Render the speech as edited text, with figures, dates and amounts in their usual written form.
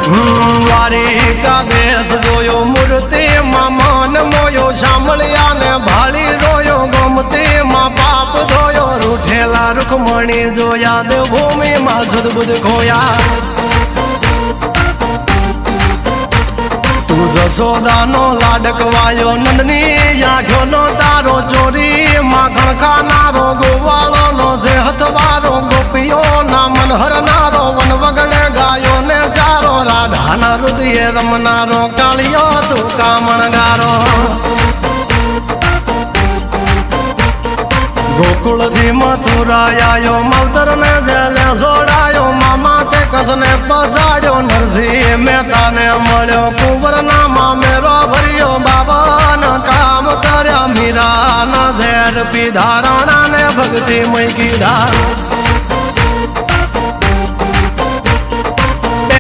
દ્વારિકા દેશ જોયો મૂર્તિ માં મન મોયો સાંભળ્યા ને ભાળી રોયો ગમતી માં પાપ ધોયો રૂઠેલા રૂખમણી જોયા દેવભૂમિ માં સદબુદ્ધ ખોયા તું જશોદાનો લાડકવાયો નંદની આંખો નો તારો ચોરી માખણ ખાનારો ગોવાળો નો જે હથવારો ગોપીઓ ના મન હરનારો વન વગડે ગાયો ને ચારો રાધાના હૃદય રમનારો કાળિયો તું કામણગારો ગોકુળ થી મથુરા આયો માવતર ને જેલે જોડાયો મામા તે કસને પસાડ્યો નરસિંહ મહેતા ને મળ્યો કુંવર ના મામેરો ભર્યો બાબા ના કામ કર્યા મીરા ના ઝેર પીધા રાણા ને ભક્તિ મય કીધા